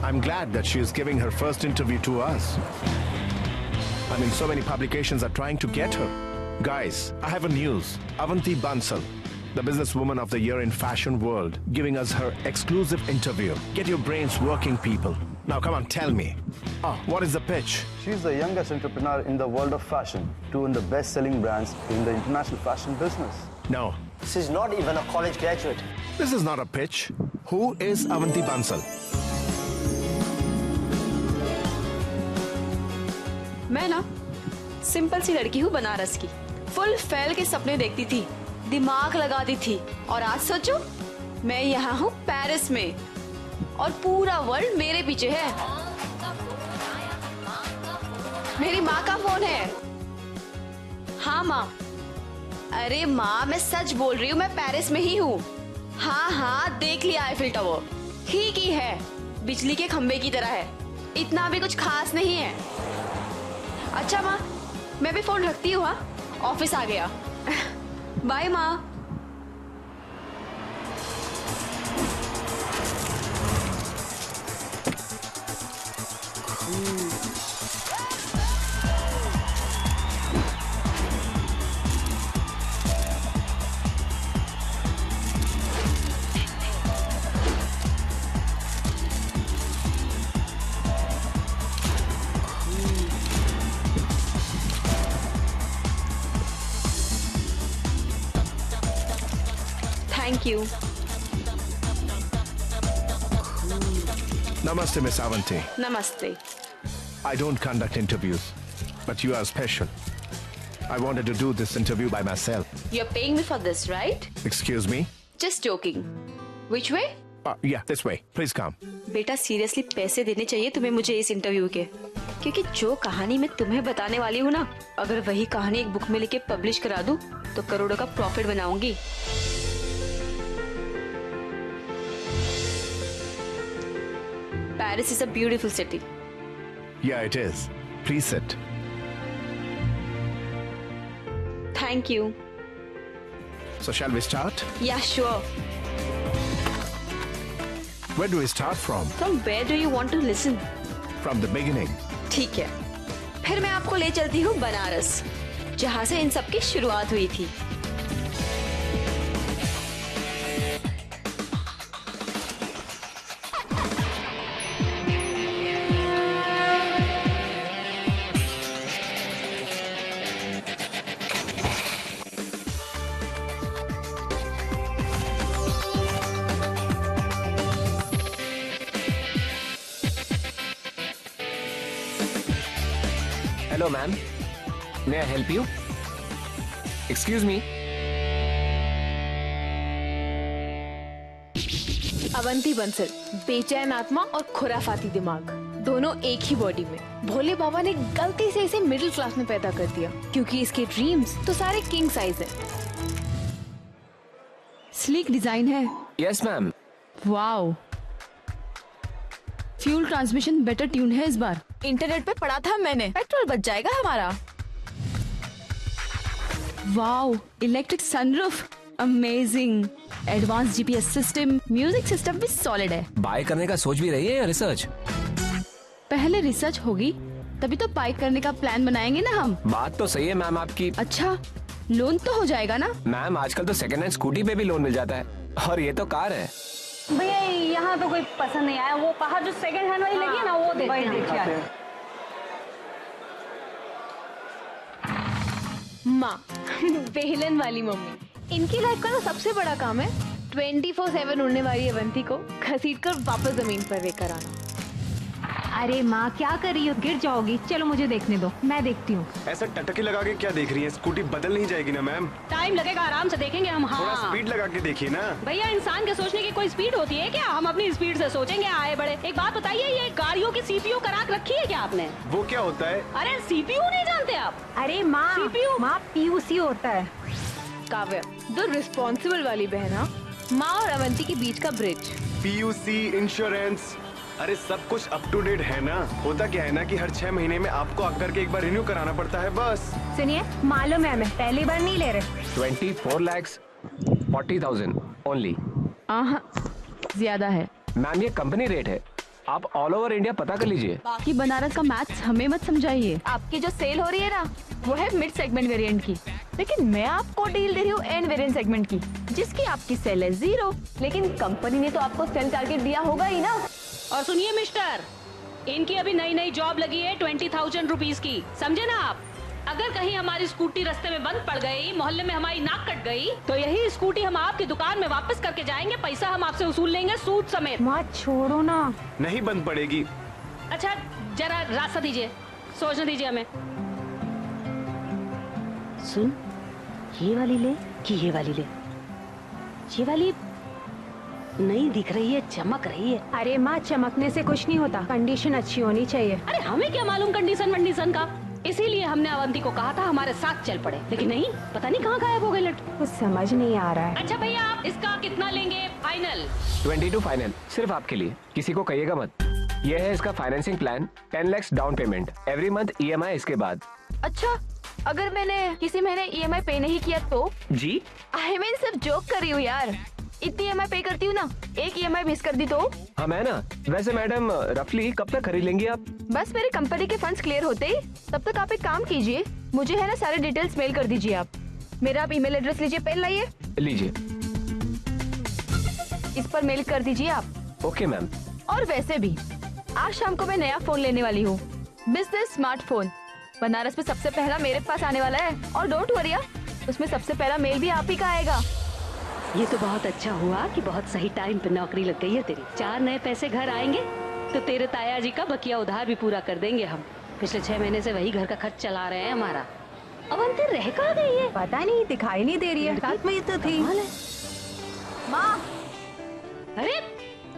I'm glad that she is giving her first interview to us. I mean, so many publications are trying to get her. Guys, I have a news. Avanti Bansal, the businesswoman of the year in fashion world, giving us her exclusive interview. Get your brains working, people. Now, come on, tell me. What is the pitch? She's the youngest entrepreneur in the world of fashion to own the best-selling brands in the international fashion business. No. She's not even a college graduate. This is not a pitch. Who is Avanti Bansal? मैं ना simple सी लड़की हूँ बनारस की। Full फैल के सपने देखती थी, दिमाग लगाती थी, और आज सोचो मैं यहाँ हूँ पेरिस में और पूरा वर्ल्ड मेरे पीछे है। मेरी माँ का फोन है। हाँ माँ। अरे माँ, मैं सच बोल रही हूँ, मैं पेरिस में ही हूँ। हाँ हाँ, देख लिया आईफिल टावर। ठीक ही है, बिजली के खंबे की तरह है, इतना भी कुछ खास नहीं है। अच्छा माँ, मैं भी फोन रखती हूँ। हाँ, ऑफिस आ गया। बाय माँ। Thank you. Namaste, Miss Avanti. Namaste. I don't conduct interviews, but you are special. I wanted to do this interview by myself. You're paying me for this, right? Excuse me? Just joking. Which way? Yeah, this way. Please come. बेटा seriously पैसे देने चाहिए तुम्हें मुझे इस interview के, क्योंकि जो कहानी मैं तुम्हें बताने वाली हूँ ना, अगर वही कहानी एक बुक में लिख के पब्लिश करा दूँ तो करोड़ों का प्रॉफिट बनाऊंगी। Paris is a beautiful city. Yeah, it is. Please sit. Thank you. So shall we start? Yeah, sure. Where do we start from? From where do you want to listen? From the beginning. ठीक है, फिर मैं आपको ले चलती हूँ बनारस, जहाँ से इन सब की शुरुआत हुई थी। Hello, ma'am. May I help you? Excuse me. Avanti Bansal, बेचैन आत्मा और खुराफाती दिमाग, दोनों एक ही बॉडी में। भोले बाबा ने गलती से इसे मिडिल क्लास में पैदा कर दिया, क्योंकि इसके ड्रीम्स तो सारे किंग साइज हैं। स्लीक डिजाइन है। Yes, ma'am. Wow. Fuel transmission better tune है इस बार। इंटरनेट पे पढ़ा था मैंने, पेट्रोल बच जाएगा हमारा। Wow, electric sunroof, amazing. Advance GPS system, music system भी सॉलिड है। बाय करने का सोच भी रही है या रिसर्च? पहले रिसर्च होगी, तभी तो बाय करने का प्लान बनाएंगे ना हम। बात तो सही है मैम आपकी। अच्छा, लोन तो हो जाएगा ना? मैम आजकल तो सेकंड हैंड स्कूटी पे भी लोन मिल जाता है, और ये तो कार है। भैया यहाँ तो कोई पसंद नहीं आया, वो कहा जो सेकंड हैंड वाली लगी है ना वो देखते हैं। माँ, बेहलन वाली मम्मी, इनकी लाइफ का तो सबसे बड़ा काम है 24/7 उड़ने वाली अवंती को घसीटकर वापस जमीन पर लेकर आना। अरे माँ क्या कर रही हो, गिर जाओगी। चलो मुझे देखने दो, मैं देखती हूँ। ऐसा टटकी लगा के क्या देख रही है? स्कूटी बदल नहीं जाएगी ना मैम? टाइम लगेगा, आराम से देखेंगे हम। थोड़ा हाँ, स्पीड लगा के देखिए ना। भैया इंसान के सोचने की कोई स्पीड होती है क्या? हम अपनी स्पीड से सोचेंगे आए बड़े। एक बात बताइए, ये गाड़ियों की सीपीयू करा के रखी है क्या आपने? वो क्या होता है? अरे सीपीयू नहीं जानते आप? अरे माँ, सीपीयू माँ पीयूसी होता है। काव्या, द रिस्पॉन्सिबल वाली बहना, माँ और अवंती के बीच का ब्रिज। पीयूसी, इंश्योरेंस, अरे सब कुछ अप टू डेट है ना। होता क्या है ना कि हर 6 महीने में आपको आकर के एक बार रिन्यू कराना पड़ता है बस। सुनिए, मालूम है हमें, पहली बार नहीं ले रहे। 24,40,000 ओनली। ज्यादा है मैम ये कंपनी रेट है, आप ऑल ओवर इंडिया पता कर लीजिए। बाकी बनारस का मैथ्स हमें मत समझाइए। आपकी जो सेल हो रही है ना, वो है मिड सेगमेंट वेरिएंट की, लेकिन मैं आपको डील दे रही हूँ एंड वेरिएंट सेगमेंट की, जिसकी आपकी सेल है 0। लेकिन कंपनी ने तो आपको सेल टारगेट दिया होगा ही ना। और सुनिए मिस्टर, इनकी अभी नई जॉब लगी है 20,000 रुपीज की, समझे ना आप। अगर कहीं हमारी स्कूटी रास्ते में बंद पड़ गई, मोहल्ले में हमारी नाक कट गई, तो यही स्कूटी हम आपकी दुकान में वापस करके जाएंगे, पैसा हम आपसे वसूल लेंगे सूद समेत। माँ छोड़ो ना। नहीं बंद पड़ेगी। अच्छा जरा रास्ता दीजिए, सोचने दीजिए हमें। सुन, ये वाली ले कि ये वाली ले? ये वाली नहीं दिख रही है, चमक रही है। अरे माँ, चमकने से कुछ नहीं होता, कंडीशन अच्छी होनी चाहिए। अरे हमें क्या मालूम कंडीशन का, इसीलिए हमने अवंती को कहा था हमारे साथ चल पड़े, लेकिन नहीं, पता नहीं कहाँ गायब हो गए लड़के। कुछ समझ नहीं आ रहा है। अच्छा भैया, आप इसका कितना लेंगे फाइनल? 22 फाइनल, सिर्फ आपके लिए, किसी को कहिएगा मत। ये है इसका financing plan, 10 lakh down payment, every month EMI इसके बाद। अच्छा, अगर मैंने किसी महीने EMI पे नहीं किया तो? जी आई मीन सिर्फ जोक कर रही हूँ यार, इतनी EMI पे करती हूँ ना, एक EMI मिस कर दी तो? हाँ मैं ना, वैसे मैडम रफली कब तक खरीद लेंगी आप? बस मेरे कंपनी के फंड्स क्लियर होते ही, तब तक आप एक काम कीजिए, मुझे है ना सारे डिटेल्स मेल कर दीजिए आप। मेरा आप ईमेल एड्रेस लीजिए, पेन लाइए, लीजिए, इस पर मेल कर दीजिए आप। Okay ma'am. और वैसे भी आज शाम को मैं नया फोन लेने वाली हूँ, बिजनेस स्मार्टफोन, बनारस में सबसे पहला मेरे पास आने वाला है। और डोंट वरी, उसमें सबसे पहला मेल भी आप ही का आएगा। ये तो बहुत अच्छा हुआ कि बहुत सही टाइम पे नौकरी लग गई है तेरी। 4 नए पैसे घर आएंगे तो तेरे ताया जी का बकिया उधार भी पूरा कर देंगे हम। पिछले 6 महीने से वही घर का खर्च चला रहे हैं हमारा। अवंती रह कहाँ गई है? पता नहीं, दिखाई नहीं दे रही है, रात में ये तो थी। माँ, अरे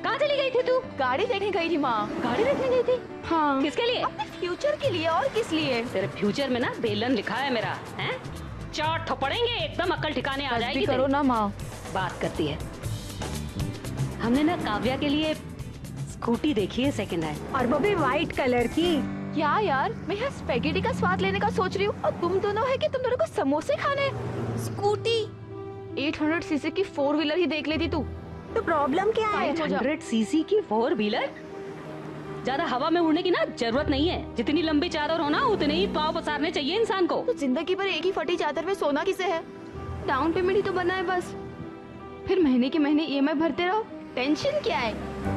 कहाँ चली गई थी तू? गाड़ी देखने गई थी माँ। गाड़ी देखने गई थी? हाँ। किसके लिए? अपने फ्यूचर के लिए, और किस लिए? तेरे फ्यूचर में ना बेलन लिखा है मेरा, हैं? 4 थप्पड़ेंगे, एकदम अक्ल ठिकाने आ जाएगी। करो ना माँ। बात करती है। हमने ना काव्या के लिए स्कूटी देखी है सेकंड हैंड, और वो भी व्हाइट कलर की। क्या यार, मैं यहाँ स्पेगेटी का स्वाद लेने का सोच रही हूँ और तुम दोनों है कि तुम दोनों को समोसे खाने। स्कूटी 800 सीसी की 4 व्हीलर ही देख लेती तू, तो प्रॉब्लम क्या है? 500 सीसी की 4 व्हीलर? ज्यादा हवा में उड़ने की ना जरूरत नहीं है, जितनी लंबी चादर हो ना उतने ही पाँव पसारने चाहिए इंसान को। तो जिंदगी भर एक ही फटी चादर में सोना किसे है? डाउन पेमेंट ही तो बना है बस, फिर महीने के महीने EMI भरते रहो। टेंशन क्या है?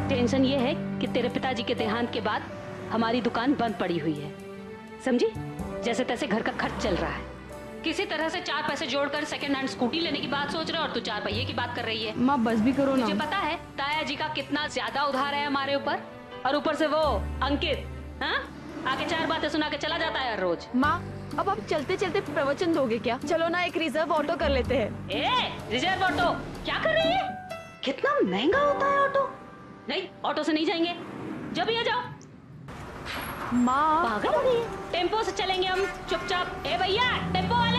टेंशन ये है कि तेरे पिताजी के देहांत के बाद हमारी दुकान बंद पड़ी हुई है, समझी? जैसे तैसे घर का खर्च चल रहा है, किसी तरह से 4 पैसे जोड़कर सेकंड हैंड स्कूटी लेने की बात सोच रहे हो और तू 4 पहिए की बात कर रही है। माँ बस भी करो ना। मुझे पता है ताया जी का कितना ज्यादा उधार है हमारे ऊपर, और ऊपर से वो अंकित, हाँ, आके 4 बातें सुना के चला जाता है हर रोज। माँ, अब आप चलते चलते प्रवचन दोगे क्या? चलो ना एक रिजर्व ऑटो कर लेते हैं। रिजर्व ऑटो क्या कर रही है? कितना महंगा होता है ऑटो? नहीं, ऑटो से नहीं जाएंगे, जब ही आ जाओ। माँ पागल हो गई है? टेम्पो से चलेंगे हम चुपचाप। ए भैया, टेम्पो वाले।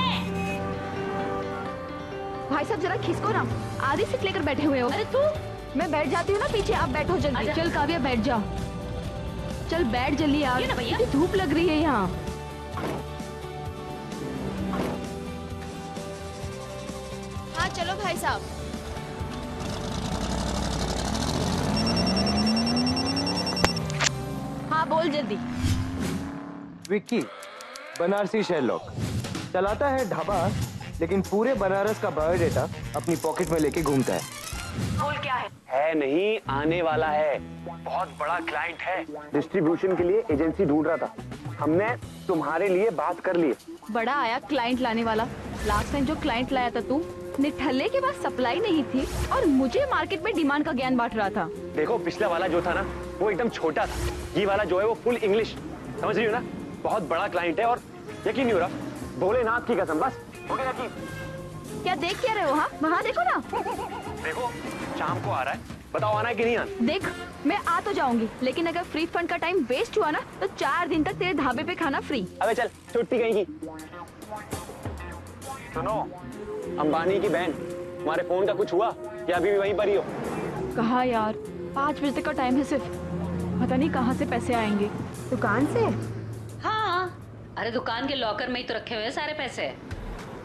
भाई साहब जरा खिसको ना, आधी सीट लेकर बैठे हुए हो। अरे तू, मैं बैठ जाती हूँ ना पीछे, आप बैठो जल्दी। अच्छा। चल काव्या बैठ जा, चल बैठ जल्दी यार, ये ना भैया। इतनी धूप लग रही है यहाँ। हाँ चलो भाई साहब। हाँ बोल जल्दी। विक्की बनारसी शेरलॉक चलाता है ढाबा, लेकिन पूरे बनारस का बायोडेटा अपनी पॉकेट में लेके घूमता है। बोल क्या है? नहीं, आने वाला है, बहुत बड़ा क्लाइंट है, डिस्ट्रीब्यूशन के लिए एजेंसी ढूंढ रहा था, हमने तुम्हारे लिए बात कर ली। बड़ा आया क्लाइंट लाने वाला। लास्ट टाइम जो क्लाइंट लाया था तू, निठल्ले के बाद सप्लाई नहीं थी और मुझे मार्केट में डिमांड का ज्ञान बांट रहा था। देखो पिछला वाला जो था ना वो एकदम छोटा था, ये वाला जो है वो फुल इंग्लिश, समझ रही हो ना? बहुत बड़ा क्लाइंट है और यकीन नहीं हो रहा, भोलेनाथ की कसम, बस हो गया यकीन। क्या देख क्या रहे हो? हाँ वहाँ देखो ना। देखो शाम को आ रहा है, बताओ आना है कि नहीं आना? देख मैं आ तो जाऊंगी, लेकिन अगर फ्री फंड का टाइम वेस्ट हुआ ना तो 4 दिन तक तेरे ढाबे पे खाना फ्री। अबे चल छुट्टी कहीं की। सुनो, अंबानी की बहन, तुम्हारे फोन का कुछ हुआ या अभी भी वहीं पर ही हो? कहा यार, 5 बजे तक का टाइम है सिर्फ, पता नहीं कहाँ से पैसे आएंगे। दुकान से? हाँ, अरे दुकान के लॉकर में ही तो रखे हुए हैं सारे पैसे।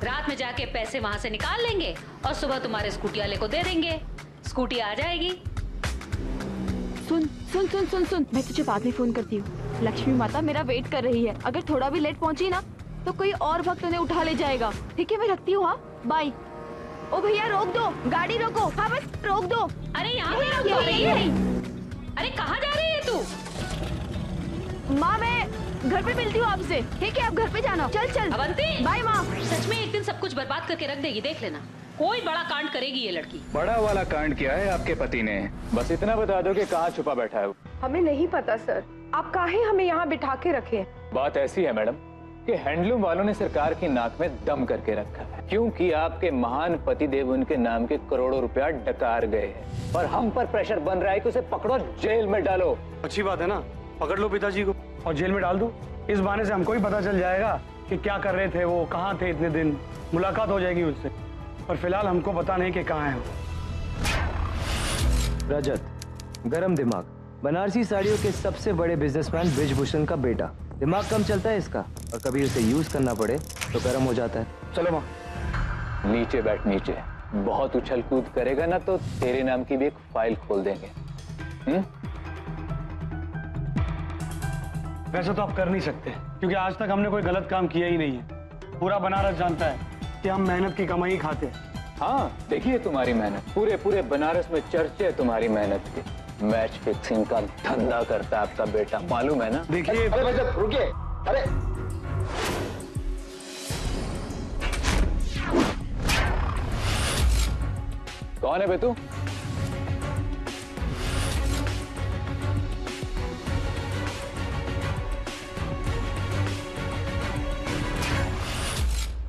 रात में जाके पैसे वहाँ से निकाल लेंगे और सुबह तुम्हारे स्कूटी वाले को दे देंगे, स्कूटी आ जाएगी। सुन सुन सुन सुन सुन, मैं तुझे बाद में फोन करती हूँ। लक्ष्मी माता मेरा वेट कर रही है, अगर थोड़ा भी लेट पहुंची ना तो कोई और भक्त उन्हें उठा ले जाएगा। ठीक है, मैं रखती हूँ। हाँ बाय। ओ भैया रोक दो, गाड़ी रोको। हाँ बस रोक दो। अरे यहाँ पे रोक दो। अरे कहाँ जा रही है तू? माँ मैं घर पे मिलती हूँ आपसे। ठीक है, अब घर पे जाना। चल चल। अवंती बाय माँ। सच में एक दिन सब कुछ बर्बाद करके रख देगी, देख लेना। कोई बड़ा कांड करेगी ये लड़की। बड़ा वाला कांड किया है आपके पति ने, बस इतना बता दो कि कहाँ छुपा बैठा है वो। हमें नहीं पता सर, आप काहे हमें यहाँ बिठा के रखे? बात ऐसी है मैडम कि हैंडलूम वालों ने सरकार की नाक में दम करके रखा है, क्योंकि आपके महान पति देव उनके नाम के करोड़ों रुपया डकार गए हैं और हम पर प्रेशर बन रहा है कि उसे पकड़ो, जेल में डालो। अच्छी बात है ना, पकड़ लो पिताजी को और जेल में डाल दो। इस बहाने से हमको भी पता चल जाएगा कि क्या कर रहे थे वो, कहाँ थे इतने दिन, मुलाकात हो जाएगी उससे। पर फिलहाल हमको पता नहीं कि कहाँ है वो। रजत, गरम दिमाग, बनारसी साड़ियों के सबसे बड़े बिजनेसमैन ब्रिजभूषण का बेटा। दिमाग कम चलता है इसका, और कभी उसे यूज करना पड़े तो गरम हो जाता है। चलो माँ। नीचे बैठ नीचे, बहुत उछल कूद करेगा ना तो तेरे नाम की भी एक फाइल खोल देंगे। वैसे तो आप कर नहीं सकते, क्योंकि आज तक हमने कोई गलत काम किया ही नहीं है। पूरा बनारस जानता है कि हम मेहनत की कमाई खाते हैं। हाँ देखिए तुम्हारी मेहनत, पूरे पूरे बनारस में चर्चे है तुम्हारी मेहनत के। मैच फिक्सिंग का धंधा करता है आपका बेटा, मालूम है ना? देखिए रुकिए, अरे कौन है बेतू?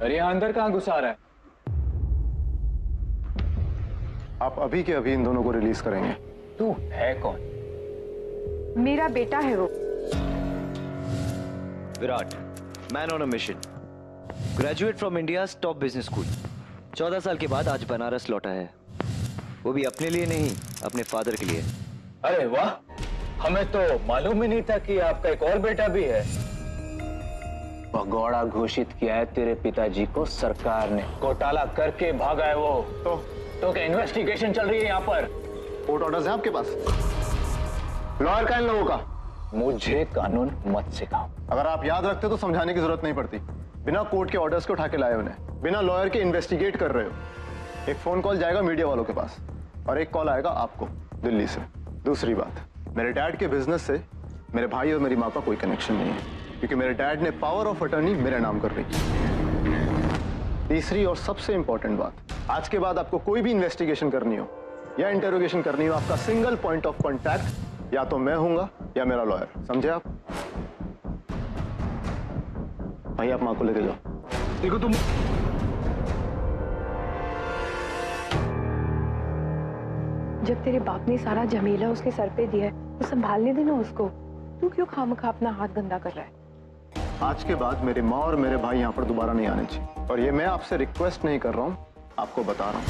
अरे यहाँ अंदर कहाँ घुसा रहा है? आप अभी के अभी इन दोनों को रिलीज करेंगे। तू है कौन? मेरा बेटा है वो। Virat, man on a mission, graduate from India top business school. 14 साल के बाद आज बनारस लौटा है, वो भी अपने लिए नहीं, अपने फादर के लिए। अरे वाह, हमें तो मालूम ही नहीं था कि आपका एक और बेटा भी है। भगौड़ा घोषित किया है तेरे पिताजी को सरकार ने, घोटाला करके भागा है वो। तो क्या इन्वेस्टिगेशन चल रही है यहाँ पर? कोर्ट ऑर्डर्स हैं आपके पास? लॉयर का इन लोगों का? मुझे कानून मत सिखाओ। अगर आप याद रखते तो समझाने की जरूरत नहीं पड़ती। बिना कोर्ट के ऑर्डर्स के उठा के लाए उन्हें, बिना लॉयर के इन्वेस्टिगेट कर रहे हो। एक फोन कॉल जाएगा मीडिया वालों के पास और एक कॉल आएगा आपको दिल्ली से। दूसरी बात, मेरे डैड के बिजनेस से मेरे भाई और मेरी माँ का कोई कनेक्शन नहीं है, क्योंकि मेरे डैड ने पावर ऑफ अटर्नी मेरे नाम कर रही। तीसरी और सबसे इंपॉर्टेंट बात, आज के बाद आपको कोई भी इन्वेस्टिगेशन करनी हो या इंटरोगेशन करनी हो, आपका सिंगल पॉइंट ऑफ कॉन्टैक्ट या तो मैं हूंगा या मेरा लॉयर। समझे आप? भाई आप माँ को लेके जाओ। देखो तुम, जब तेरे बाप ने सारा झमेला उसके सर पे दिया है तो संभालने देना उसको। तू क्यों खामखा अपना हाथ गंदा कर रहा है? आज के बाद मेरी माँ और मेरे भाई यहाँ पर दोबारा नहीं आने चाहिए, और ये मैं आपसे रिक्वेस्ट नहीं कर रहा हूँ, आपको बता रहा हूँ।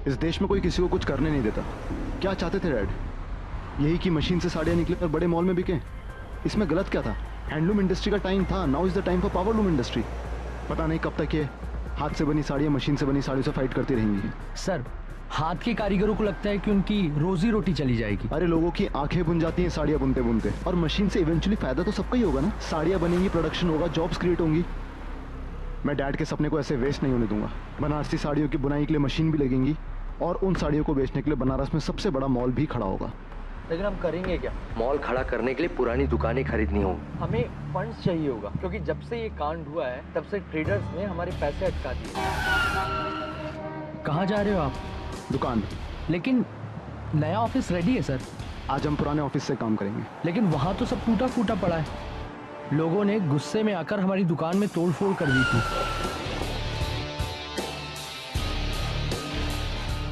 इस देश में कोई किसी को कुछ करने नहीं देता। क्या चाहते थे डैड? यही कि मशीन से साड़ियाँ निकले और बड़े मॉल में बिके? इसमें गलत क्या था? हैंडलूम इंडस्ट्री का टाइम था, now is the time for powerloom industry. पता नहीं कब तक ये हाथ से बनी साड़ियाँ मशीन से बनी साड़ियों से फाइट करती रहेंगी। सर, हाथ के कारीगरों को लगता है कि उनकी रोजी रोटी चली जाएगी। अरे लोगों की आंखें बुन जाती हैं साड़ियाँ बुनते बुनते, और मशीन से इवेंचुअली फायदा तो सबका ही होगा ना। साड़ियाँ बनेंगी, प्रोडक्शन होगा, जॉब्स क्रिएट होंगी। मैं डैड के सपने को ऐसे वेस्ट नहीं होने दूंगा। बनारसी साड़ियों की बुनाई के लिए मशीन भी लगेंगी और उन साड़ियों को बेचने के लिए बनारस में सबसे बड़ा मॉल भी खड़ा होगा। लेकिन हम करेंगे क्या? मॉल खड़ा करने के लिए पुरानी दुकानें खरीदनी होंगी। हमें फंड्स चाहिए होगा, क्योंकि जब से ये कांड हुआ है तब से ट्रेडर्स ने हमारे पैसे अटका दिए। कहाँ जा रहे हो आप? दुकान। लेकिन नया ऑफिस रेडी है सर। आज हम पुराने ऑफिस से काम करेंगे। लेकिन वहाँ तो सब टूटा फूटा पड़ा है। लोगों ने गुस्से में आकर हमारी दुकान में तोड़फोड़ कर दी थी।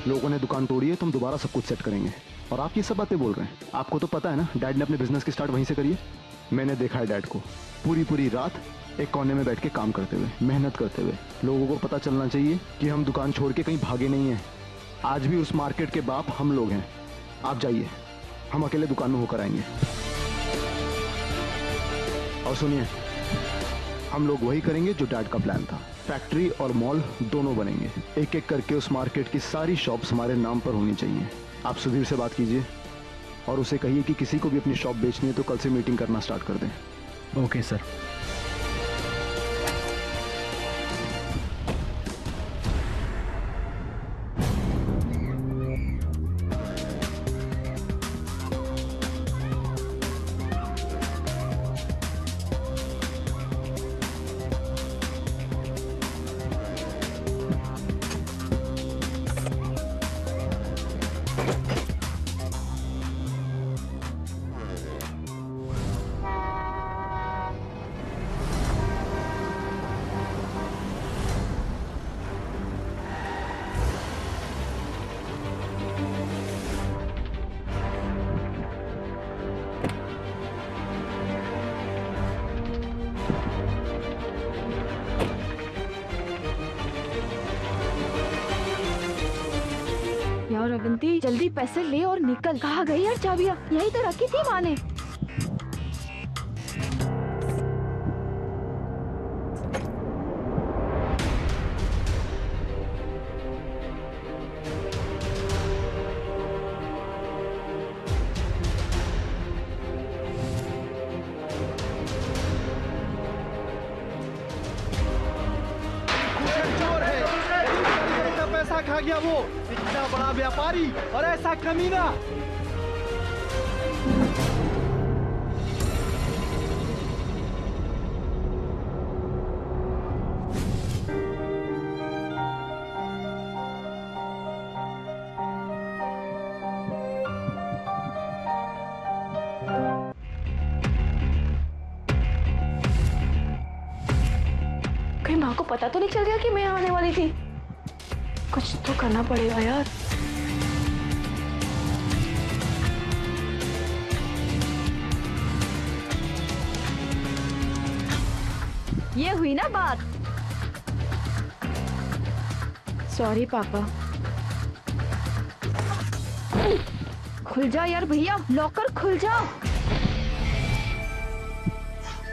लोगों ने दुकान तोड़ी है तो हम दोबारा सब कुछ सेट करेंगे। और आप ये सब बातें बोल रहे हैं, आपको तो पता है ना डैड ने अपने बिजनेस की स्टार्ट वहीं से करी है। मैंने देखा है डैड को पूरी पूरी रात एक कोने में बैठ के काम करते हुए, मेहनत करते हुए। लोगों को पता चलना चाहिए कि हम दुकान छोड़ के कहीं भागे नहीं हैं। आज भी उस मार्केट के बाप हम लोग हैं। आप जाइए, हम अकेले दुकान में होकर आएंगे। और सुनिए, हम लोग वही करेंगे जो डैड का प्लान था। फैक्ट्री और मॉल दोनों बनेंगे। एक एक करके उस मार्केट की सारी शॉप्स हमारे नाम पर होनी चाहिए। आप सुधीर से बात कीजिए और उसे कहिए कि किसी को भी अपनी शॉप बेचनी है तो कल से मीटिंग करना स्टार्ट कर दें। Okay sir. यार अवंती जल्दी पैसे ले और निकल। कहाँ गई यार चाबियाँ? यही तो रखी थी माँ ने। पैसा खा गया वो, इतना बड़ा व्यापारी और ऐसा कमीना। कहीं माँ को पता तो नहीं चल गया कि मैं आने वाली थी? कुछ तो करना पड़ेगा यार। ये हुई ना बात। सॉरी पापा। खुल जा यार भैया, लॉकर खुल जा।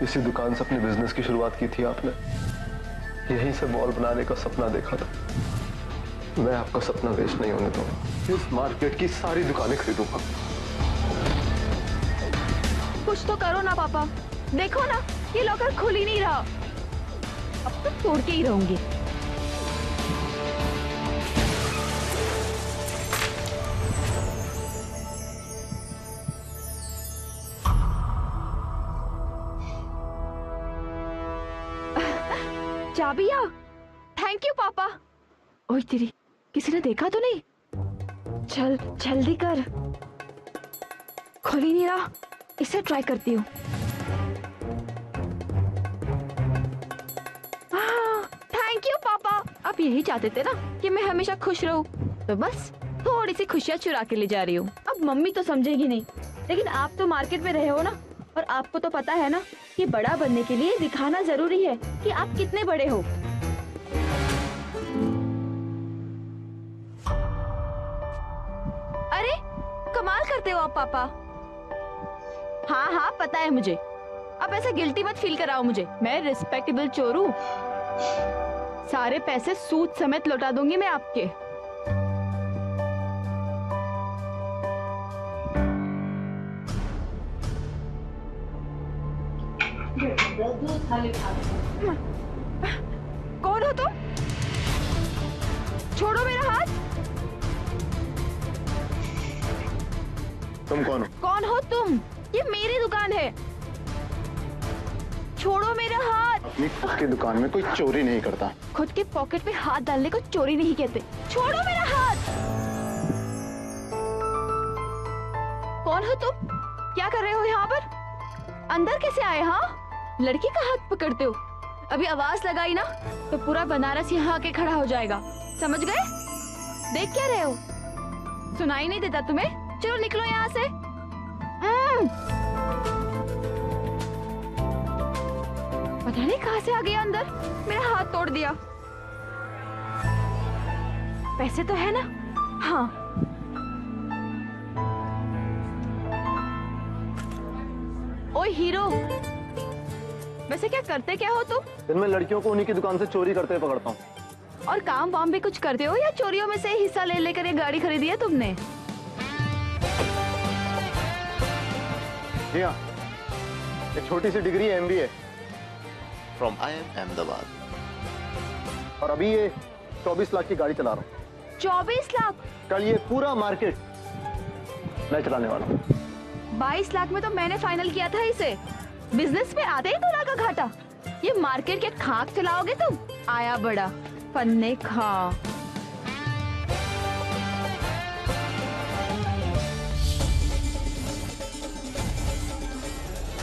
इसी दुकान से अपने बिजनेस की शुरुआत की थी आपने। यहीं से मॉल बनाने का सपना देखा था। मैं आपका सपना वेस्ट नहीं होने दूंगा। इस मार्केट की सारी दुकानें खरीदूंगा। कुछ तो करो ना पापा। देखो ना, ये लॉकर खुल ही नहीं रहा। अब तो तोड़ के ही रहूंगी। चाबियाँ? थैंक यू पापा। ओए तेरी, किसी ने देखा तो नहीं? चल जल्दी कर। खुल ही नहीं रहा, इसे ट्राई करती हूँ। थैंक यू पापा। आप यही चाहते थे ना कि मैं हमेशा खुश रहूं, तो बस थोड़ी सी खुशियाँ चुरा के ले जा रही हूँ। अब मम्मी तो समझेगी नहीं, लेकिन आप तो मार्केट में रहे हो ना, और आपको तो पता है ना कि बड़ा बनने के लिए दिखाना जरूरी है कि आप कितने बड़े हो। अरे कमाल करते हो आप पापा। हाँ हाँ पता है मुझे। अब ऐसा गिल्टी मत फील कराओ मुझे। मैं रिस्पेक्टेबल चोर हूँ। सारे पैसे सूद समेत लौटा दूंगी मैं आपके। कौन हो तुम? छोड़ो मेरा हाथ। तुम कौन हो? कौन हो तुम? ये मेरी दुकान है। छोड़ो मेरा हाथ। अपनी खुद की दुकान में कोई चोरी नहीं करता। खुद के पॉकेट में हाथ डालने को चोरी नहीं कहते। छोड़ो मेरा हाथ। कौन हो तुम? क्या कर रहे हो यहाँ पर? अंदर कैसे आए? हाँ, लड़की का हाथ पकड़ते हो। अभी आवाज लगाई ना तो पूरा बनारस यहाँ आके खड़ा हो जाएगा। समझ गए? देख क्या रहे हो? सुनाई नहीं देता तुम्हें? चलो निकलो यहाँ से। पता नहीं कहाँ से आ गया अंदर, मेरा हाथ तोड़ दिया। पैसे तो है ना? हाँ। ओए हीरो, वैसे क्या करते क्या हो तुम? दिन में लड़कियों को उन्हीं की दुकान से चोरी करते हुए पकड़ता हूँ। और काम वाम भी कुछ करते हो या चोरियों में से हिस्सा ले लेकर ये गाड़ी खरीदी है तुमने? जी हाँ, एक छोटी सी डिग्री है MBA फ्रॉम IIM अहमदाबाद। और अभी ये 24 लाख की गाड़ी चला रहा हूँ। 24 लाख? कल ये पूरा मार्केट मैं चलाने वाला हूँ। 22 लाख में तो मैंने फाइनल किया था इसे। बिजनेस में आते ही 2 लाख का घाटा। ये मार्केट के खाक चलाओगे तुम? आया बड़ा पन्ने खा।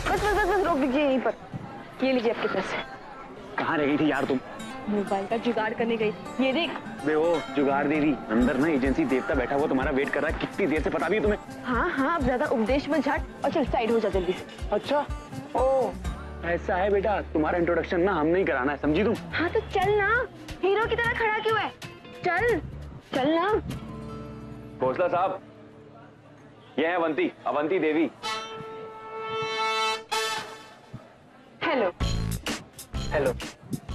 बस रोक दीजिए यहीं पर। ये लीजिए आपके पैसे। कहाँ रह गई थी यार तुम? मोबाइल का जुगाड़ करने गई। ये देख। बे ओ जुगाड़ देवी, अंदर ना एजेंसी देवता बैठा हुआ तुम्हारा वेट कर रहा है। कितनी देर से पता भी है तुम्हें? हाँ अब ज्यादा उपदेश मत झाट और चल साइड हो जा जल्दी से। अच्छा ओ ऐसा है बेटा, तुम्हारा इंट्रोडक्शन ना हमने ही कराना है, समझी तुम? हाँ तो चल ना, हीरो की तरह खड़ा क्यों है? चल ना। भोसला साहब, ये है अवंती देवी। हेलो।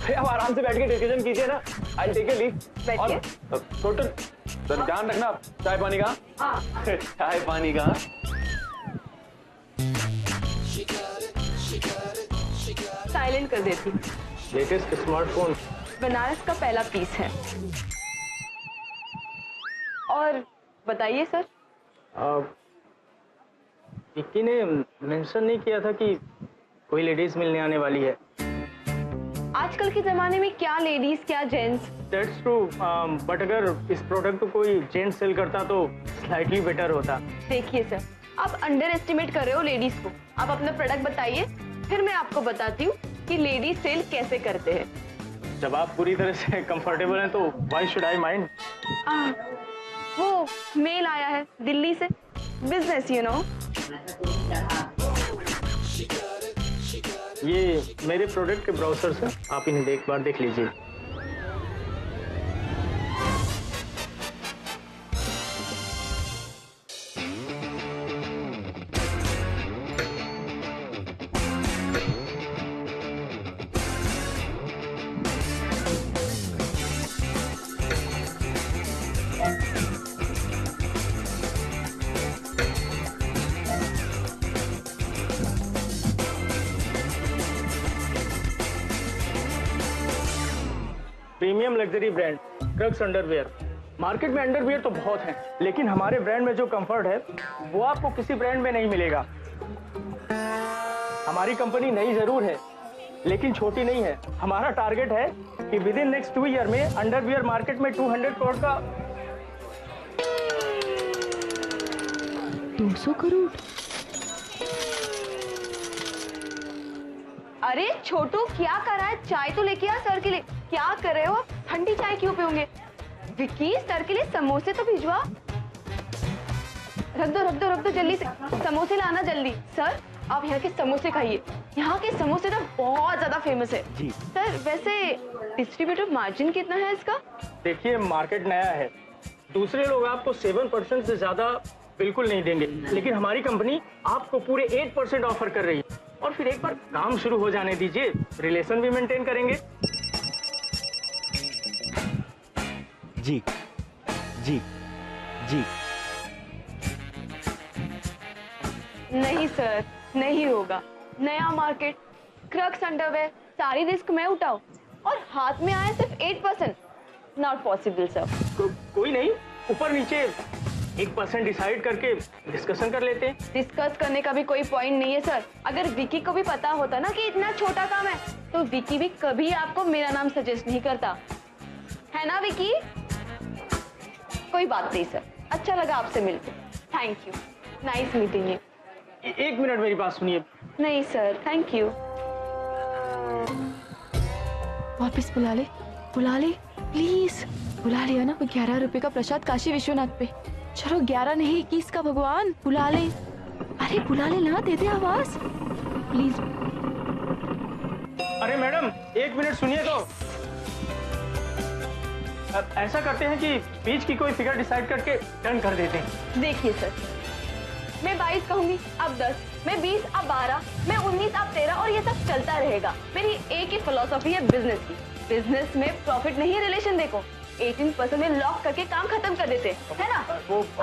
अब आराम से बैठ के डिस्कशन कीजिए ना। I take a leave. बैठिए। टोटल ध्यान रखना, चाय पानी का। चाय पानी का। साइलेंट कर देती। लेटेस्ट स्मार्टफोन बनारस का पहला पीस है। और बताइए सर। विक्की ने मेंशन नहीं किया था कि कोई लेडीज मिलने आने वाली है। आजकल के जमाने में क्या लेडीज क्या जेंट्स। दैट्स ट्रू, बट अगर इस प्रोडक्ट को कोई जेंट्स सेल करता तो स्लाइटली बेटर होता। देखिए सर, आप अंडर एस्टिमेट कर रहे हो लेडीज को। आप अपना प्रोडक्ट बताइए, फिर मैं आपको बताती हूँ कि लेडीज सेल कैसे करते हैं। जब आप पूरी तरह से कंफर्टेबल हैं तो व्हाई शुड आई माइंड। वो मेल आया है दिल्ली से, बिजनेस यू नो। ये मेरे प्रोडक्ट के ब्राउजर्स हैं, आप इन्हें एक बार देख लीजिए। Premium luxury brand crux underwear. Market में अंडरवियर तो बहुत हैं, लेकिन हमारे ब्रांड में जो कंफर्ट है वो आपको किसी ब्रांड में नहीं मिलेगा। हमारी कंपनी नई जरूर है, लेकिन छोटी नहीं है। हमारा टारगेट है कि विद इन नेक्स्ट 2 ईयर में अंडरवियर मार्केट में 200 करोड़ का 200 करोड़। अरे छोटू क्या कर रहा है? चाय तो लेके आ सर के लिए। क्या कर रहे हो? ठंडी चाय क्यों पियोगे? विक्की सर के लिए समोसे तो भिजवा। रख दो जल्दी से। समोसे लाना जल्दी। सर आप यहाँ के समोसे खाइए, यहाँ के समोसे तो बहुत ज्यादा फेमस है। जी सर, वैसे डिस्ट्रीब्यूटर मार्जिन कितना है इसका? देखिए मार्केट नया है, दूसरे लोग आपको 7% से ज्यादा बिल्कुल नहीं देंगे, लेकिन हमारी कंपनी आपको पूरे 8% ऑफर कर रही है। और फिर एक बार काम शुरू हो जाने दीजिए, रिलेशन भी मेंटेन करेंगे। जी जी जी। नहीं सर, नहीं होगा। नया मार्केट, क्रक्स अंडरवेयर, सारी रिस्क मैं उठाऊं और हाथ में आए सिर्फ 8%। Not possible sir. कोई नहीं, ऊपर नीचे 1% डिसाइड करके डिस्कशन कर लेते हैं। डिस्कस करने का भी कोई पॉइंट नहीं है सर। अगर विकी को भी पता होता ना कि इतना छोटा काम है, तो विकी भी कभी आपको मेरा नाम सजेस्ट नहीं करता, है ना विकी? कोई बात नहीं सर, अच्छा लगा आपसे मिलकर। Thank you, nice meeting you. एक मिनट मेरी बात सुनिए। नहीं सर, थैंक यू। वापस बुला ले प्लीज। बुला लिया ना? वो 11 रुपए का प्रसाद काशी विश्वनाथ पे। चलो 11 नहीं 21 का भगवान, बुला ले। अरे बुला ले ना, दे दे आवाज प्लीज। अरे मैडम 1 मिनट सुनिए तो। अब ऐसा करते हैं कि बीच की कोई फिगर डिसाइड करके डन कर देते हैं। देखिए सर, मैं 22 कहूंगी अब 10, मैं 20 अब 12, मैं 19 अब 13 और ये सब चलता रहेगा। मेरी एक ही फिलॉसफी है बिजनेस की, बिजनेस में प्रॉफिट नहीं रिलेशन देखो। 18% में लॉक करके काम खत्म कर देते है ना?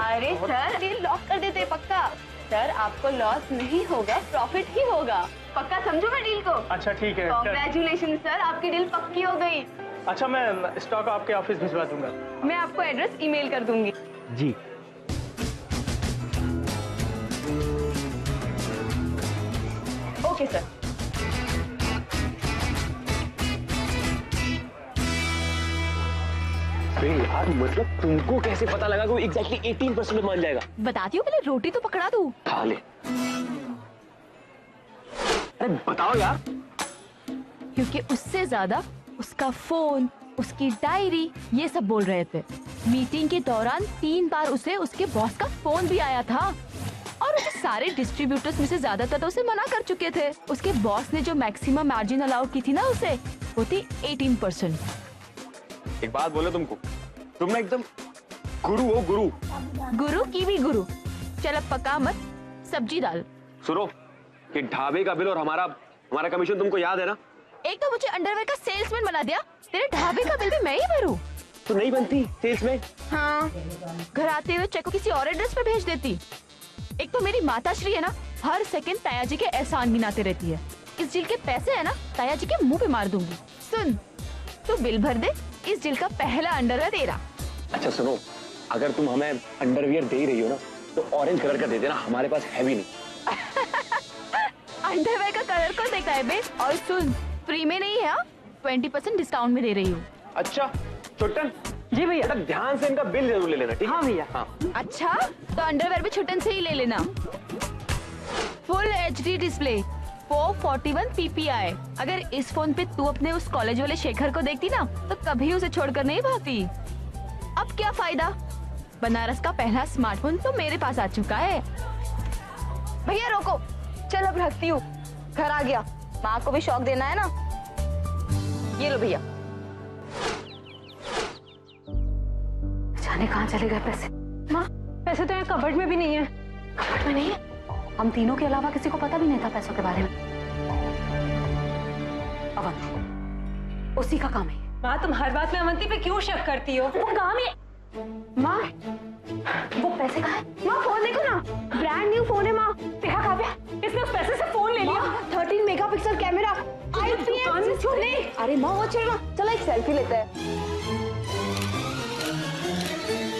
अरे सर डील लॉक कर देते पक्का। सर आपको लॉस नहीं होगा, प्रॉफिट ही होगा, पक्का समझो मैं डील को। अच्छा ठीक है। कांग्रेचुलेशन सर, आपकी डील पक्की हो गई। अच्छा मैं स्टॉक आपके ऑफिस भिजवा दूंगा। मैं आपको एड्रेस ईमेल कर दूंगी। जी। Okay sir. यार मतलब तुमको कैसे पता लगा कि वो एग्जैक्टली 18% में मान जाएगा? बताती हूँ, पहले रोटी तो पकड़ा दूँ। खा ले। अरे बताओ यार। क्योंकि उससे ज्यादा उसका फोन, उसकी डायरी, ये सब बोल रहे थे। मीटिंग के दौरान 3 बार उसे उसके बॉस का फोन भी आया था और उसे सारे डिस्ट्रीब्यूटर्स में से ज्यादातर तो उसे मना कर चुके थे। उसके बॉस ने जो मैक्सिमम मार्जिन अलाउ की थी ना उसे, वो थी 18%। एक बात बोलो तुमको, तुम ना एकदम गुरु हो, गुरु। गुरु की भी गुरु। चल अब पका मत, सब्जी डाल। सुनो, कि ढाबे का बिल और हमारा कमीशन तुमको याद है ना? एक तो मुझे अंडरवेयर का सेल्समैन बना दिया, तेरे ढाबे का बिल भी मैं ही भरूं। तो नहीं बनती सेल्समैन? हाँ, घर आते हुए चेक को किसी और एड्रेस पे भेज देती। एक तो मेरी माताश्री है ना, हर सेकंड ताया जी के एहसान गिनाते रहती है। इस डील के पैसे है ना, ताया जी के मुंह पे मार दूंगी। सुन, तू बिल भर दे, इस डील का पहला अंडरवेयर तेरा। अच्छा सुनो, अगर तुम हमें अंडरवियर दे ही रही हो ना, तो ऑरेंज कलर का दे देना, हमारे पास है भी नहीं। अंडरवेयर का कलर कौन देखता है बे? और सुन, फ्री में नहीं है, 20% डिस्काउंट में दे रही हूँ। अच्छा छुट्टन। जी भैया। ध्यान से इनका बिल जरूर ले लेना, ठीक है? हाँ भैया। हाँ। अच्छा, तो अंडरवेयर भी छुट्टन से ही ले लेना। Full HD display, 441 PPI। अगर इस फोन पे तू अपने उस कॉलेज वाले शेखर को देखती ना, तो कभी उसे छोड़कर नहीं भागती। अब क्या फायदा, बनारस का पहला स्मार्टफोन तो मेरे पास आ चुका है। भैया रोको, चल अब रखती हूँ, घर आ गया, माँ को भी शौक देना है ना। ये लो भैया। जाने कहाँ चले गए पैसे? माँ, पैसे तो यहाँ कबर्ड में भी नहीं है। कबर्ड में नहीं है? हम तीनों के अलावा किसी को पता भी नहीं था पैसों के बारे में। अवंती, उसी का काम है। माँ, तुम हर बात में अवंती पे क्यों शक करती हो? वो काम है। माँ, वो पैसे कहाँ है? माँ फोन देखो ना, ब्रांड न्यू फोन है माँ। देखा काव्या, इसने उस पैसे से फोन ले लिया। 13 मेगापिक्सल कैमरा, IPS। अरे माँ वो चल, चलो एक सेल्फी लेते हैं।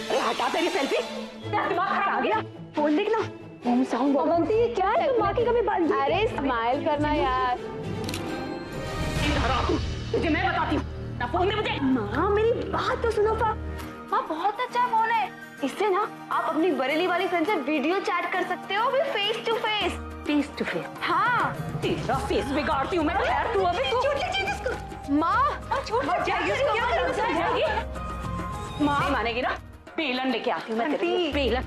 अरे हटा तेरी सेल्फी, तेरा दिमाग खराब आ गया। फोन देखना, होम साउंड। अवंती ये क्या है, तुम माँ की कभी बात। अरे स्माइल करना यार। तुझे मैं बताती हूँ ना, फोन दे मुझे। माँ मेरी बात तो सुनो। माँ बहुत अच्छा फोन है, इससे ना आप अपनी बरेली वाली फ्रेंड से वीडियो चैट कर सकते हो, भी face to face. Face to face? हाँ। तेरा फेस बिगाड़ती हूँ मैं। खैर तू अभी तू छूट लीजिए इसको। माँ छूट जाएगी, क्या करोगे? माँ मानेगी ना, बेलन लेके आती हूँ मैं तेरे लिए, बेलन।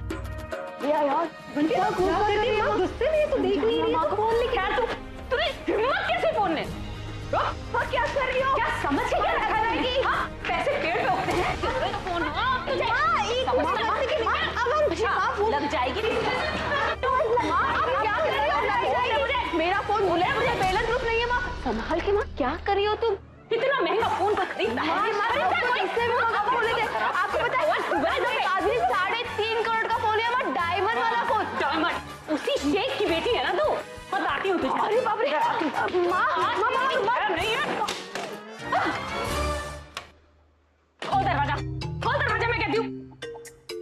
यार गुस्से में तो देख नहीं रही है, फोन लेके। खैर तूने हिम्मत कैसे फोन ले? क्या कर रही हो? क्या समझ के क्या रखा है? हाँ, पैसे पेड़ पे उगते हैं। तो फोन लग जाएगी। क्या कर रही हो? लग जाएगी। मेरा फोन भूले, मुझे बेलन प्रूफ नहीं है। माँ संभाल के, माँ क्या कर रही हो तुम? इतना महंगा फोन पर खरीदना है? इससे भी महंगा फोन लेते। आपको पता है आदमी 3.5 करोड़ का फोन है हमारा, डायमंड वाला फोन। डायमंड? उसी शेख की बेटी है ना तू? बताती हूँ तुझे। अरे बाप रे। माँ नहीं है। खोल दरवाजा, खोल दरवाजा, मैं कहती हूँ।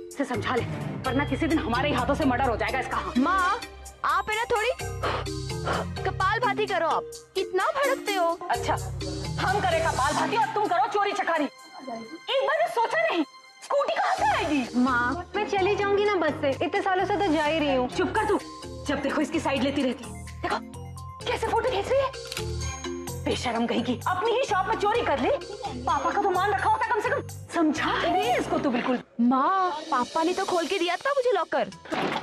इसे समझा ले, वरना किसी दिन हमारे ही हाथों से मर्डर हो जाएगा इसका। माँ आप है ना, थोड़ी कपाल भाती करो। आप कितना भड़कते हो। अच्छा, हम करें कपाल भाती और तुम करो चोरी चकारी। एक बार भी सोचा नहीं, स्कूटी कहाँ से आएगी? माँ मैं चली जाऊंगी ना बस से, इतने सालों से तो जा ही रही हूँ। चुप कर तू, जब देखो इसकी साइड लेती रहती। देखो कैसे फोटो खींच रही है, बेशरम कहीं की। अपनी ही शॉप में चोरी कर ली, पापा का तो मान रखा होता कम से कम। समझा नहीं इसको तू बिल्कुल। माँ पापा ने तो खोल के दिया था मुझे लॉकर।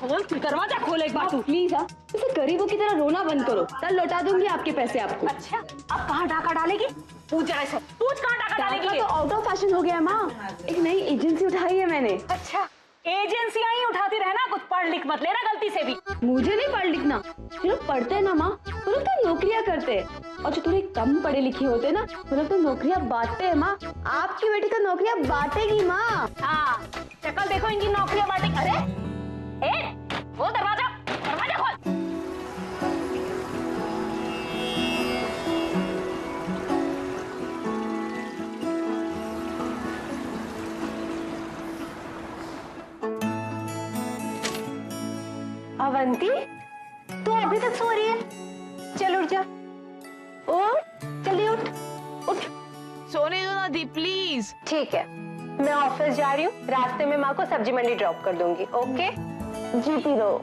खोल, तू दरवाजा खोल एक बार तू। प्लीज हाँ, इसे गरीबों की तरह रोना बंद करो, कल लौटा दूंगी आपके पैसे आपको। अच्छा, अब कहाँ डाका डालेगी? पूछ जरा से, पूछ कहाँ डाका डालेगी? तो आउट ऑफ फैशन हो गया है माँ, एक नई एजेंसी उठाई है मैंने। अच्छा, एजेंसियां ही उठाती रहना, कुछ पढ़ लिख मत लेना गलती से भी। मुझे नहीं पढ़ लिखना, जो लोग पढ़ते हैं ना माँ वो लोग तो नौकरियां करते हैं, और जो थोड़े कम पढ़े लिखे होते हैं ना वो लोग तो नौकरियां बांटते हैं माँ। आपकी बेटी तो नौकरियां बांटेगी माँ। हाँ, शक्ल देखो इनकी नौकरियां बांटेगी। अरे वो दरवाजा खोल। अवंती, तू अभी तक सो रही है? चल उठ जा। उठ, जल्दी उठ। उठ। सोने दो ना दी प्लीज। ठीक है, मैं ऑफिस जा रही हूँ, रास्ते में माँ को सब्जी मंडी ड्रॉप कर दूंगी। ओके? जीती रहो।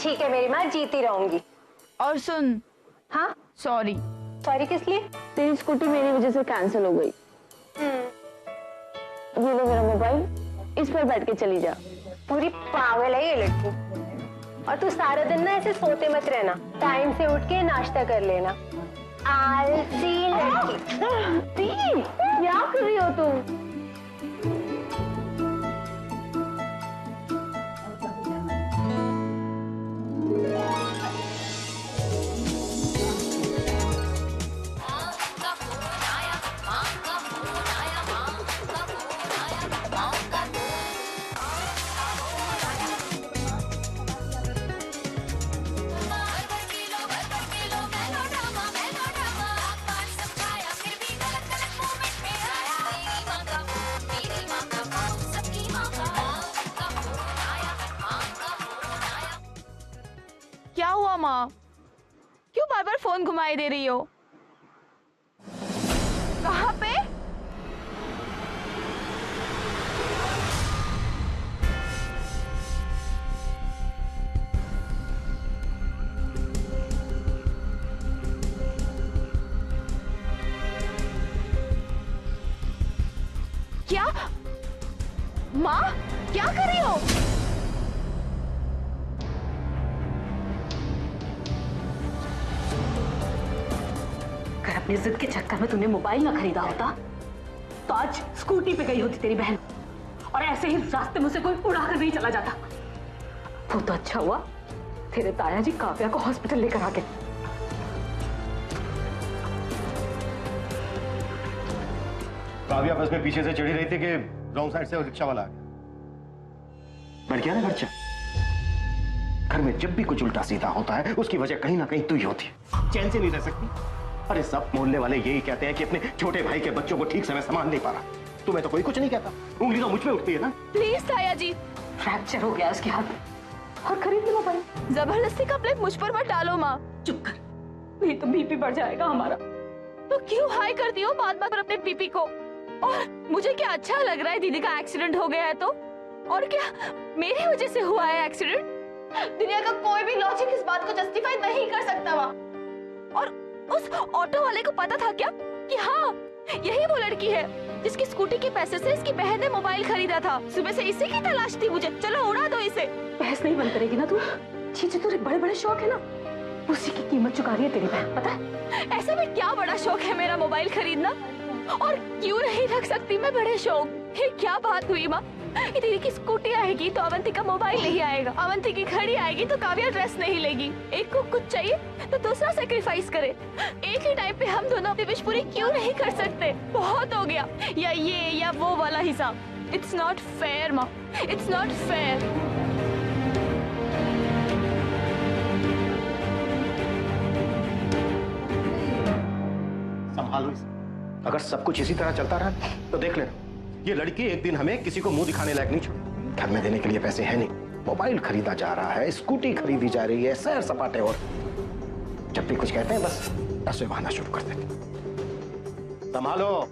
ठीक है मेरी माँ, जीती रहूंगी। और सुन। हाँ? सॉरी। सॉरी किस लिए? तेरी स्कूटी मेरी वजह से कैंसिल हो गई। ये लो मेरा मोबाइल, इस पर बैठ के चली जा। पूरी पागल है ये लड़की। और तू सारा दिन ना ऐसे सोते मत रहना, टाइम से उठ के नाश्ता कर लेना। आलसी लड़की। क्या कर रही हो तुम? क्या हुआ माँ? क्यों बार बार फोन घुमाई दे रही हो? कहाँ पे? क्या? माँ, क्या कर रही हो? अगर अपनी जिद के चक्कर में तूने मोबाइल ना खरीदा होता तो आज स्कूटी पे गई होती तेरी बहन, और ऐसे ही रास्ते में से कोई उड़ा कर नहीं चला जाता। वो तो अच्छा हुआ तेरे ताया जी काव्या को हॉस्पिटल लेकर आ गए। काव्या बस में पीछे से चढ़ी रही थी कि रॉन्ग साइड से रिक्शा वाला आ गया। बढ़ गया ना खर्चा। घर में जब भी कुछ उल्टा सीधा होता है उसकी वजह कहीं ना कहीं तू ही होती है। चैन से नहीं रह सकती। अरे सब मोहल्ले वाले यही कहते हैं कि अपने छोटे भाई के बच्चों को ठीक समय संभाल नहीं पा रहा। तुम्हें तो कोई कुछ नहीं कहता, उंगली तो मुझ पे उठती है ना। प्लीज ताया जी, फ्रैक्चर हो गया उसके हाथ और खरीद लो मोबाइल। जबरदस्ती का ब्लेम मुझ पर मत डालो माँ। चुप कर, नहीं तो बीपी बढ़ जाएगा हमारा। तो क्यों हाई करती हो बात बात पर अपने बीपी को? और मुझे क्या अच्छा लग रहा है दीदी का एक्सीडेंट हो गया है तो? और क्या मेरी वजह से हुआ है एक्सीडेंट? दुनिया का कोई भी लॉजिक इस बात को जस्टिफाई नहीं कर सकता माँ। और उस ऑटो वाले को पता था क्या कि हाँ यही वो लड़की है जिसकी स्कूटी के पैसे से इसकी बहन ने मोबाइल खरीदा था? सुबह से इसी की तलाश थी मुझे। चलो उड़ा दो इसे। बहस नहीं बंद करेगी ना तू? चीजें तेरे बड़े बड़े शौक है ना, उसी की कीमत चुका रही है तेरी बहन, पता है? ऐसा में क्या बड़ा शौक है मेरा मोबाइल खरीदना? और क्यों नहीं रख सकती मैं बड़े शौक? ये क्या बात हुई माँ? दीदी की स्कूटी आएगी तो अवंती का मोबाइल नहीं आएगा, अवंती की घड़ी आएगी तो काव्या ड्रेस नहीं लेगी। एक को कुछ चाहिए तो दूसरा सेक्रीफाइस करे। एक ही टाइम पे हम दोनों अपनी विश पूरी क्यों नहीं कर सकते? बहुत हो गया या ये या वो वाला हिसाब। इट्स नॉट फेयर माँ, इट्स नॉट फेयर। संभालो इसे। अगर सब कुछ इसी तरह चलता रहा तो देख लेना, ये लड़की एक दिन हमें किसी को मुंह दिखाने लायक नहीं छोड़। घर में देने के लिए पैसे है नहीं, मोबाइल खरीदा जा रहा है, स्कूटी खरीदी जा रही है, सैर सपाटे, और जब भी कुछ कहते हैं बस ऐसे बहाना शुरू कर देते। संभालो।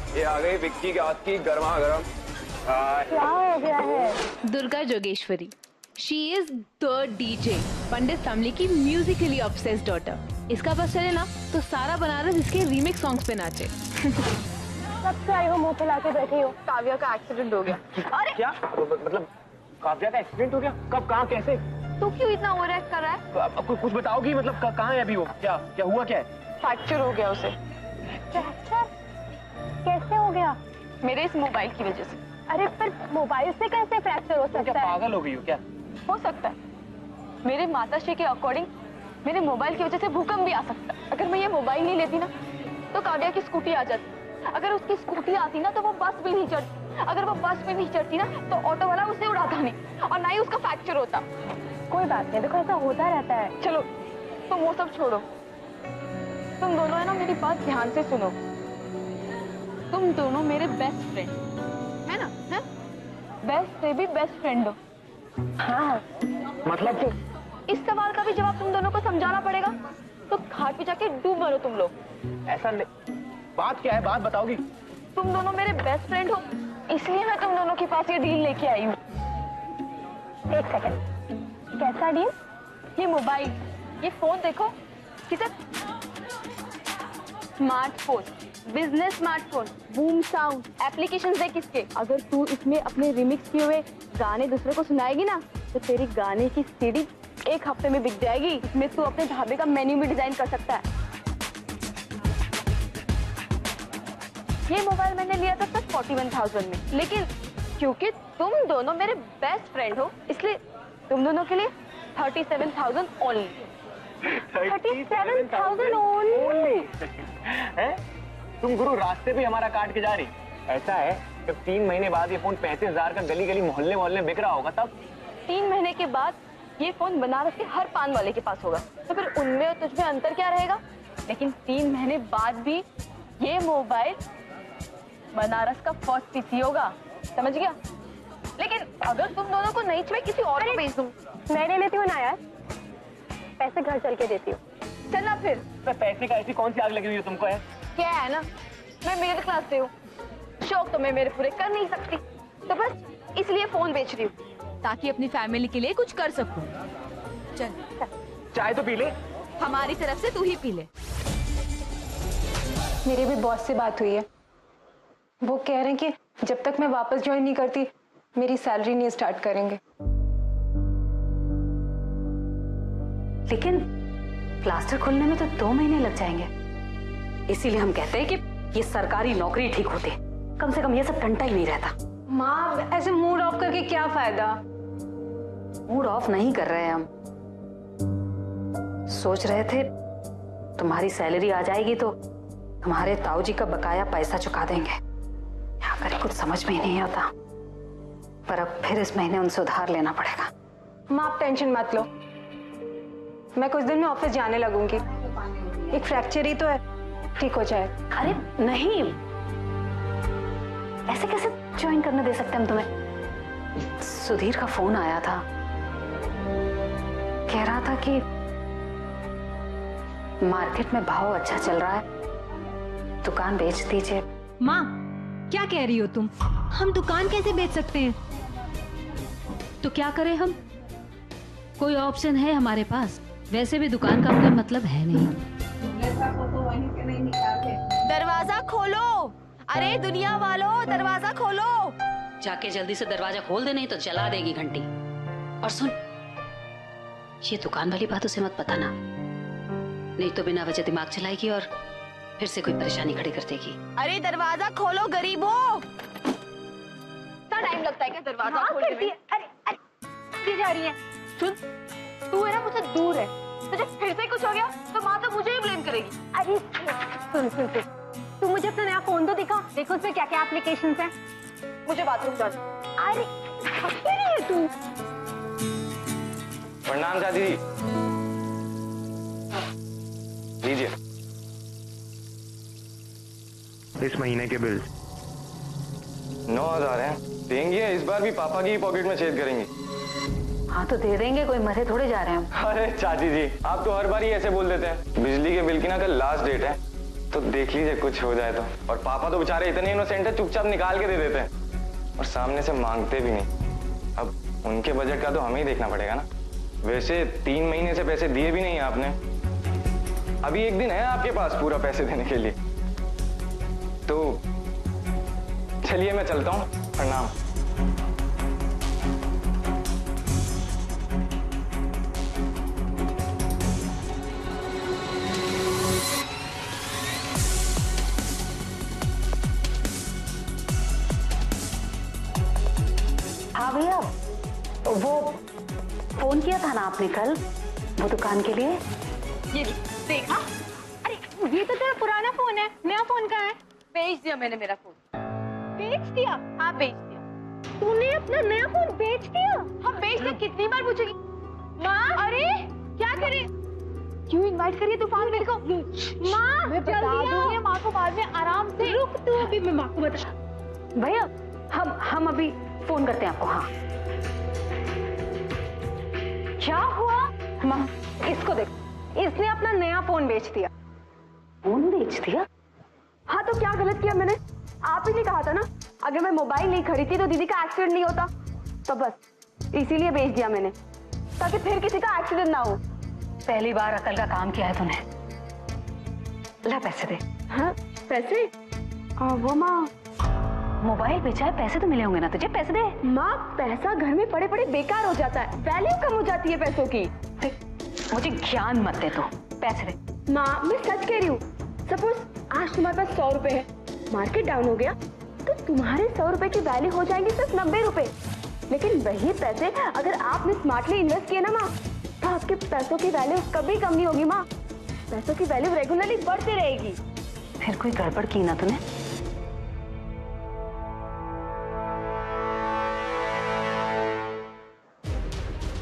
ये आ गई विक्की के हाथ की गर्मा गर्म। क्या हो गया है? Durga Jogeshwari, she is the DJ, Pandit family की म्यूजिकली ऑब्सेस्ड डॉटर। इसका बस चले ना तो सारा बनारस इसके रीमिक्स सॉन्ग्स पे नाचे। कब से आई हो मुंह फैला के बैठी हो? काव्या का एक्सीडेंट हो गया। अरे क्या मतलब काव्या का एक्सीडेंट हो गया? कब, कहाँ, कैसे? तू क्यों इतना ओवर एक्ट कर रहा है? अब कुछ बताओगी, मतलब कहाँ है अभी वो? क्या क्या हुआ, क्या है? फ्रैक्चर हो गया उसे। फ्रैक्चर कैसे हो गया? मेरे इस मोबाइल की वजह से। अरे पर मोबाइल से कैसे फ्रैक्चर हो सकता है? क्या पागल हो गई हो क्या? हो सकता है। मेरे माताश्री के अकॉर्डिंग मेरे मोबाइल की वजह से भूकंप भी आ सकता है। अगर मैं ये मोबाइल नहीं लेती ना तो काव्या की स्कूटी आ जाती। अगर उसकी स्कूटी आती ना तो वो बस भी नहीं चढ़ती। अगर वो बस में नहीं चढ़ती ना तो ऑटो वाला उसे उड़ाता नहीं और ना ही उसका फ्रैक्चर होता। कोई बात नहीं, देखो ऐसा होता रहता है। चलो तुम वो सब छोड़ो, तुम दोनों है ना मेरी बात ध्यान से सुनो। तुम दोनों मेरे बेस्ट फ्रेंड है ना? है? बेस्ट से भी बेस्ट फ्रेंड हो। हाँ मतलब इस सवाल का भी जवाब तुम दोनों को समझाना पड़ेगा। तो घाट पे जाके डूब मरो तुम लोग। ऐसा नहीं, बात क्या है, बात बताओगी? तुम दोनों मेरे बेस्ट फ्रेंड हो, इसलिए मैं तुम दोनों के पास ये डील लेके आई हूँ। एक सेकंड, कैसा डील? ये मोबाइल, ये फोन देखो, किसे smartphone, business smartphone, boom sound, applications देख इसके। अगर तू इसमें अपने रिमिक्स किए हुए गाने दूसरे को सुनाएगी ना तो तेरी गाने की सीडी 1 हफ्ते में बिक जाएगी। इसमें तू अपने ढाबे का मेन्यू भी डिजाइन कर सकता है। ये मोबाइल मैंने लिया था सिर्फ 41,000 में, लेकिन क्योंकि तुम दोनों मेरे बेस्ट फ्रेंड हो इसलिए तुम दोनों के लिए 37,000 ओनली। 37,000 ओनली? तुम गुरु रास्ते भी हमारा काट के जा रही। ऐसा है जब 3 महीने बाद ये फोन 35,000 का गली गली मोहल्ले मोहल्ले बिक रहा होगा तब? 3 महीने के बाद ये फोन बनारस के हर पान वाले के पास होगा, तो फिर उनमें और तुझमें अंतर क्या रहेगा? लेकिन 3 महीने बाद भी ये मोबाइल बनारस का फर्स्ट पीसी होगा, समझ गया? लेकिन अगर तुम दोनों को नहीं चाहिए किसी और को भेज दूं। मैं ले लेती हूँ ना यार, पैसे घर चल के देती हूँ। चलना फिर। तो पैसे का ऐसी कौन सी आग लगी हुई है तुमको? है क्या है ना, मैं मिडिल क्लास से हूँ, शौक तो मैं मेरे पूरे कर नहीं सकती, तो बस इसलिए फोन बेच रही हूँ ताकि अपनी फैमिली के लिए कुछ कर सकूं। चल चाय तो पी ले। हमारी तरफ से तू ही पी ले। मेरी भी बॉस से बात हुई है, वो कह रहे हैं कि जब तक मैं वापस ज्वाइन नहीं करती मेरी सैलरी नहीं स्टार्ट करेंगे। लेकिन प्लास्टर खुलने में तो 2 महीने लग जाएंगे, इसीलिए हम कहते हैं कि ये सरकारी नौकरी ठीक होती, कम से कम ये सब घंटा ही नहीं रहता। माँ ऐसे मूड ऑफ करके क्या फायदा? मूड ऑफ नहीं कर रहे हैं हम, सोच रहे थे तुम्हारी सैलरी आ जाएगी तो तुम्हारे ताऊ जी का बकाया पैसा चुका देंगे। क्या करें, कुछ समझ में ही नहीं आता, पर अब फिर इस महीने उनसे उधार लेना पड़ेगा। माँ आप टेंशन मत लो, मैं कुछ दिन में ऑफिस जाने लगूंगी। एक फ्रैक्चर ही तो है, ठीक हो जाए। अरे नहीं, ऐसे कैसे ज्वाइन करने दे सकते हम तुम्हें? सुधीर का फोन आया था, कह रहा था कि मार्केट में भाव अच्छा चल रहा है, दुकान बेच दीजिए। माँ क्या कह रही हो तुम? हम दुकान कैसे बेच सकते हैं? तो क्या करें हम? कोई ऑप्शन है हमारे पास? वैसे भी दुकान का कोई मतलब है नहीं। दरवाजा खोलो, अरे दुनिया वालों दरवाजा खोलो। जाके जल्दी से दरवाजा खोल दे, नहीं तो जला देगी घंटी। और सुन, ये दुकान वाली बात उसे मत बताना, नहीं तो बिना वजह दिमाग चलाएगी और फिर से कोई परेशानी खड़ी कर देगी। अरे दरवाजा खोलो गरीबों। इतना टाइम लगता है क्या दरवाजा खोलने में? अरे जा रही है। सुन, तू है ना मुझसे दूर है, तुझे फिर से कुछ हो गया तो माँ तो मुझे ही ब्लेम करेगी। अरे सुन सुन सुन, तू मुझे अपना नया फोन तो दिखा, देखो उसमें क्या क्या एप्लीकेशंस हैं। मुझे बाथरूम जाना। अरे थकी नहीं है तू? प्रणाम दादी जी। लीजिए इस महीने के बिल 9,000 हैं, देंगे इस बार भी पापा की पॉकेट में छेद करेंगे। हाँ तो दे देंगे, कोई मरे थोड़े जा रहे हैं। अरे चाची जी आप तो हर बार ही ऐसे बोल देते हैं। बिजली के बिल की ना कल लास्ट डेट है, तो देख लीजिए कुछ हो जाए तो। और पापा तो बेचारे इतने इनोसेंट है, चुपचाप निकाल के दे देते हैं और सामने से मांगते भी नहीं। अब उनके बजट का तो हमें ही देखना पड़ेगा ना। वैसे 3 महीने से पैसे दिए भी नहीं आपने। अभी एक दिन है आपके पास पूरा पैसे देने के लिए, तो चलिए मैं चलता हूँ। प्रणाम। हाँ भैया, वो फोन किया था ना आपने कल वो दुकान के लिए? ये देखा? अरे ये तो तेरा पुराना फोन है, नया फोन कहाँ है? बेच दिया मैंने मेरा फोन। बेच दिया? हाँ बेच दिया। तूने अपना नया फोन बेच दिया? हाँ बेच दिया। कितनी बार पूछेगी? माँ, अरे क्या करे? क्यों इनवाइट करिए तूफान मेरे को? माँ मैं बता दूंगी माँ को बाद में आराम से। रुक तू, अभी मैं माँ को बता। भैया हम अभी फोन करते हैं आपको। हाँ क्या हुआ? माँ इसको देख, इसने अपना नया फोन बेच दिया। फोन बेच दिया? हाँ तो क्या गलत किया मैंने? आप ही ने कहा था ना अगर मैं मोबाइल नहीं खरीदती तो दीदी का एक्सीडेंट नहीं होता, तो बस इसीलिए बेच दिया मैंने, ताकि फिर किसी का एक्सीडेंट ना हो। पहली बार अकल का काम किया है तूने। ला पैसे दे। हाँ पैसे? वो माँ मोबाइल बेचा है, पैसे तो मिले होंगे ना तुझे, पैसे दे। माँ पैसा घर में पड़े पड़े बेकार हो जाता है, वैल्यू कम हो जाती है पैसों की। मुझे ज्ञान मत दे तू, पैसे दे। माँ मैं सच कह रही हूँ, सपोज आज तुम्हारे पास 100 रुपए है, मार्केट डाउन हो गया तो तुम्हारे 100 रुपए की वैल्यू हो जाएंगे सिर्फ 90 रुपए। लेकिन वही पैसे अगर आपने स्मार्टली इन्वेस्ट किए ना माँ, तो आपके पैसों की वैल्यू कभी कम नहीं होगी माँ, पैसों की वैल्यू रेगुलरली बढ़ती रहेगी। फिर कोई गड़बड़ की ना तूने?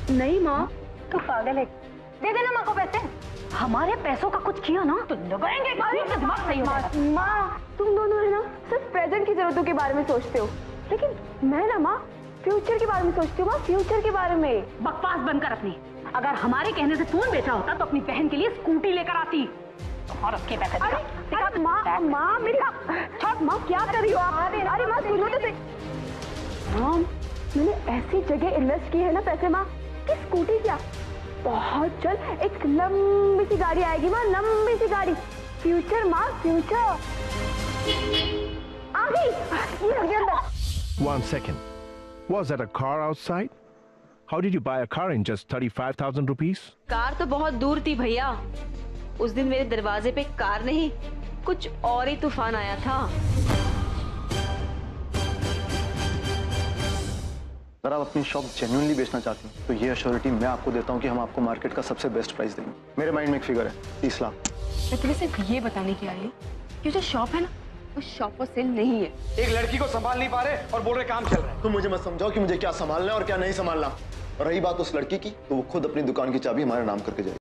नहीं माँ। तू पागल है, दे देना माँ को पैसे। हमारे पैसों का कुछ किया ना तो लगाएंगे। दिमाग सही होगा। माँ तुम दोनों है ना सिर्फ प्रेजेंट की जरूरतों के बारे में सोचते हो, लेकिन मैं ना माँ फ्यूचर के बारे में सोचती हूँ। माँ फ्यूचर के बारे में। बकवास बंद कर अपनी। अगर हमारे कहने से फोन बेचा होता तो अपनी बहन के लिए स्कूटी लेकर आती और उसके पैसे। अरे माँ मेरी माँ क्या कर रही हो आप? अरे माँ सुनो तो सही। हाँ मैंने ऐसी जगह इन्वेस्ट की है ना पैसे माँ कि स्कूटी क्या, बहुत जल्द एक लंबी सी गाड़ी आएगी माँ, लंबी सी गाड़ी। फ्यूचर माँ फ्यूचर। आ गई ये अंदर। 1 second. Was that a car outside? How did you buy a car in just 35,000 rupees? Car तो बहुत दूर थी भैया, उस दिन मेरे दरवाजे पे कार नहीं कुछ और ही तूफान आया था। अगर आप अपनी शॉप जेन्युइनली बेचना चाहती हैं तो ये अश्योरिटी मैं आपको देता हूँ कि हम आपको मार्केट का सबसे बेस्ट प्राइस देंगे। मेरे माइंड में एक फिगर है 30 लाख। मैं तुम्हें सिर्फ ये बताने की आई हूँ कि जो शॉप है ना वो शॉप पर सेल नहीं है। एक लड़की को संभाल नहीं पा रहे और बोल रहे काम चल रहा है। तो मुझे मत समझाओ कि मुझे क्या संभालना है और क्या नहीं संभालना। और रही बात उस लड़की की, तो वो खुद अपनी दुकान की चाबी हमारे नाम करके जाएगी।